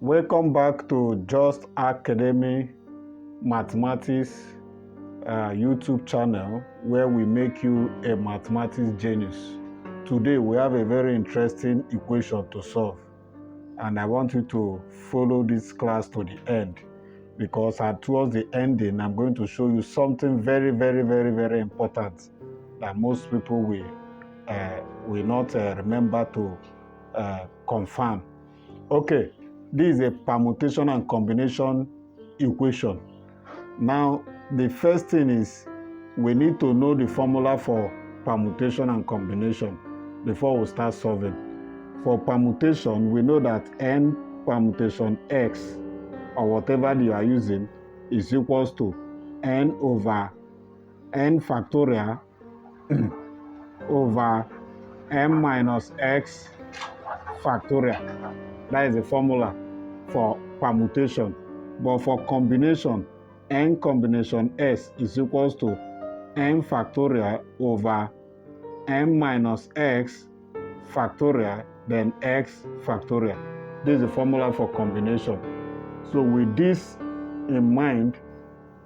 Welcome back to Just Academy Mathematics YouTube channel, where we make you a mathematics genius. Today we have a very interesting equation to solve, and I want you to follow this class to the end, because towards the ending I'm going to show you something very important that most people will not remember to confirm. Okay, this is a permutation and combination equation. Now, the first thing is we need to know the formula for permutation and combination before we start solving. For permutation, we know that n permutation x, or whatever you are using, is equals to n over n factorial over m minus x factorial. That is the formula for permutation. But for combination, n combination s is equals to n factorial over m minus x factorial, then x factorial. This is the formula for combination. So with this in mind,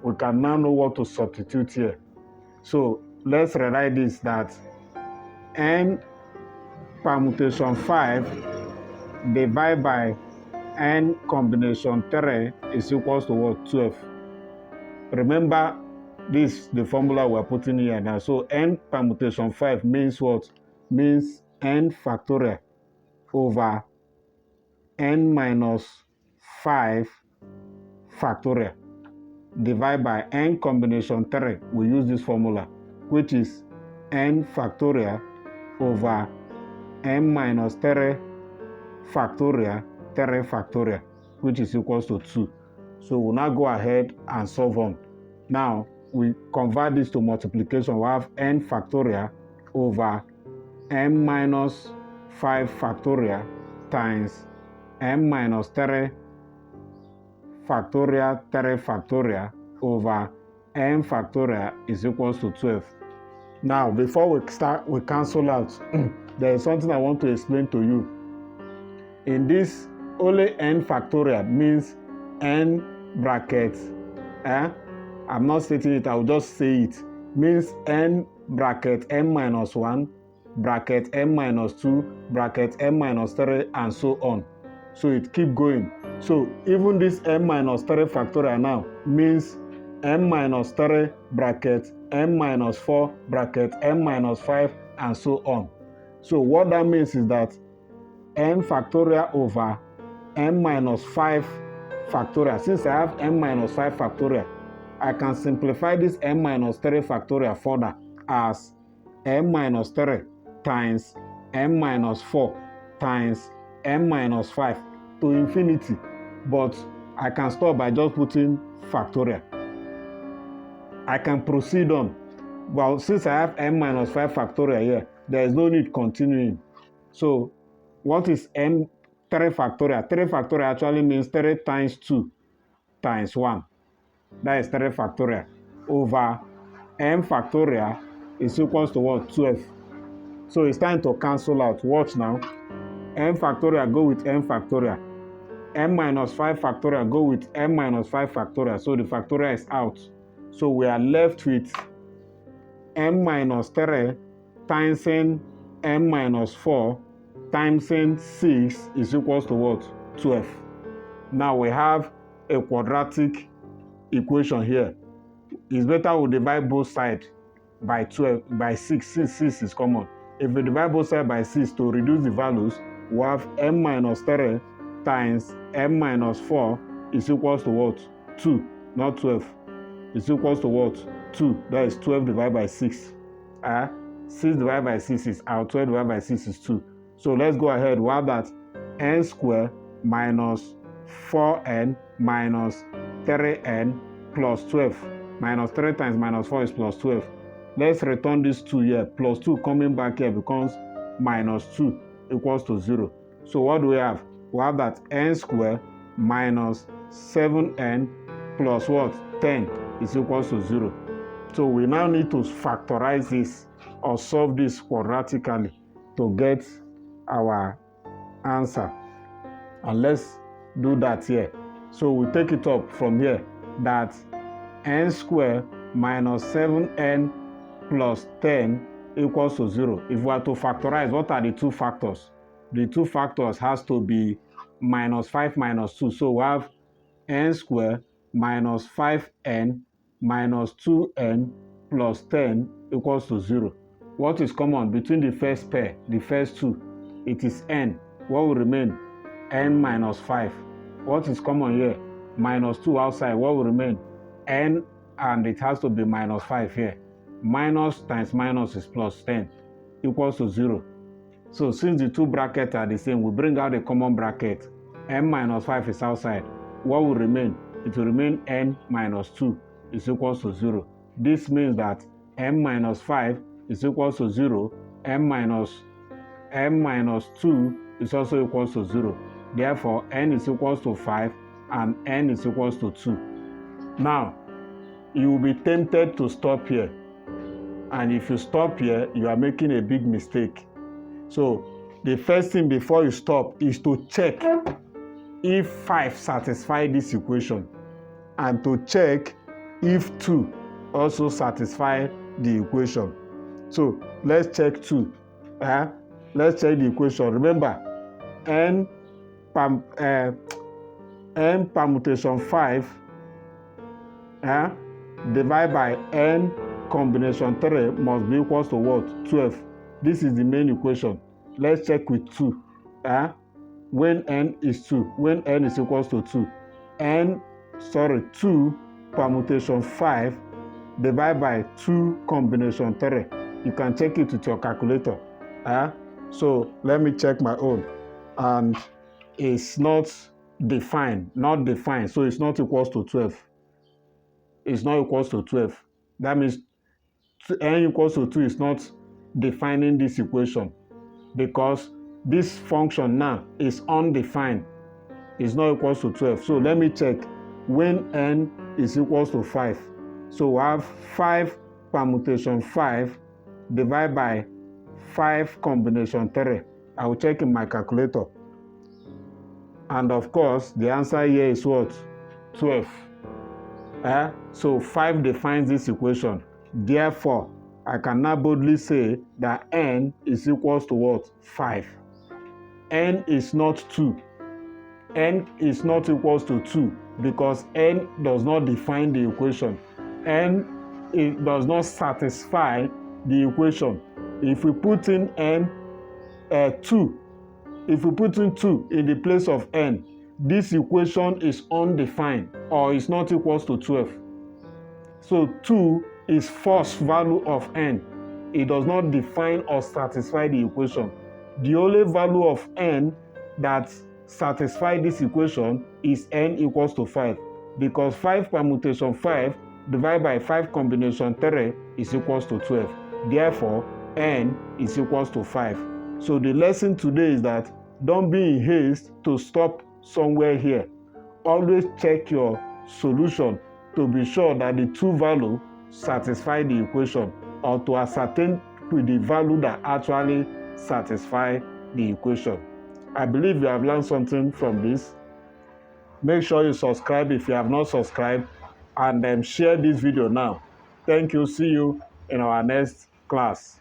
we can now know what to substitute here. So let's rewrite this, that n permutation 5 divided by n combination 3 is equals to what? 12. Remember this, the formula we're putting here now. So n permutation 5 means what? Means n factorial over n minus 5 factorial divided by n combination 3. We use this formula, which is n factorial over n minus 3 factorial 3 factorial, which is equals to 2. So we'll now go ahead and solve on. Now we convert this to multiplication. We have n factorial over n minus 5 factorial times n minus 3 factorial 3 factorial over n factorial is equals to 12. Now, before we start, we cancel out. There is something I want to explain to you. In this, only n factorial means n brackets. I'm not stating it, I'll just say it. Means n bracket n minus 1, bracket n minus 2, bracket n minus 3, and so on. So it keep going. So even this n minus 3 factorial now means n minus 3 bracket n minus 4 bracket n minus 5, and so on. So what that means is that n factorial over n minus 5 factorial. Since I have n minus 5 factorial, I can simplify this n minus 3 factorial further as n minus 3 times n minus 4 times n minus 5 to infinity. But I can stop by just putting factorial. I can proceed on. Well, since I have n minus 5 factorial here, there is no need continuing. So what is n 3 factorial? 3 factorial actually means 3 times 2 times 1. That is 3 factorial over n factorial is equals to what? 12. So it's time to cancel out. Watch now. N factorial go with n factorial. n minus 5 factorial go with n minus 5 factorial. So the factorial is out. So we are left with n minus 3 times n minus 4 times 6 is equals to what? 12. Now we have a quadratic equation here. It's better we divide both sides by 12 by 6, since 6 is common. If we divide both sides by 6 to reduce the values, we have n minus 3 times n minus 4 is equals to what? 2, not 12. It's equals to what? 2. That is 12 divided by 6. 6 divided by 6 is out. 12 divided by 6 is 2. So let's go ahead. We have that n squared minus 4n minus 3n plus 12. Minus 3 times minus 4 is plus 12. Let's return this 2 here. Plus 2 coming back here becomes minus 2 equals to 0. So what do we have? We have that n squared minus 7n plus what? 10 is equals to 0. So we now need to factorize this or solve this quadratically to get our answer. And let's do that here. So we take it up from here, that n squared minus 7n plus 10 equals to 0. If we are to factorize, what are the two factors? The two factors has to be minus 5 minus 2. So we have n squared minus 5n minus 2n plus 10 equals to 0. What is common between the first pair, the first two? It is n. What will remain? N minus 5. What is common here? Minus 2 outside. What will remain? N, and it has to be minus 5 here. Minus times minus is plus 10 equals to 0. So since the two brackets are the same, we bring out a common bracket. N minus 5 is outside. What will remain? It will remain n minus 2 is equals to 0. This means that n minus 5 is equals to 0. n minus 2 is also equals to 0. Therefore, n is equals to 5 and n is equals to 2. Now, you will be tempted to stop here. And if you stop here, you are making a big mistake. So, the first thing before you stop is to check if 5 satisfies this equation, and to check if 2 also satisfies the equation. So, let's check 2. Let's check the equation. Remember, n permutation 5 divided by n combination 3 must be equals to what? 12. This is the main equation. Let's check with 2. When n is 2, when n is equals to 2, 2 permutation 5 divided by 2 combination 3. You can check it with your calculator. So let me check my own. And it's not defined, so it's not equals to 12. It's not equals to 12. That means n equals to 2 is not defining this equation, because this function now is undefined. It's not equals to 12. So let me check when n is equals to 5. So we have 5 permutation 5 divided by 5 combination 3. I will check in my calculator. And of course, the answer here is what? 12. So 5 defines this equation. Therefore, I can now boldly say that n is equals to what? 5. N is not 2. N is not equals to 2 because n does not define the equation. N, it does not satisfy the equation. If we put in 2, if we put in 2 in the place of n, this equation is undefined or is not equals to 12. So 2 is first value of n. It does not define or satisfy the equation. The only value of n that satisfies this equation is n equals to 5, because 5 permutation 5 divided by 5 combination 3 is equals to 12. Therefore, n is equals to 5. So the lesson today is that don't be in haste to stop somewhere here. Always check your solution to be sure that the two values satisfy the equation, or to ascertain with the value that actually satisfy the equation. I believe you have learned something from this. Make sure you subscribe if you have not subscribed, and share this video now. Thank you. See you in our next class.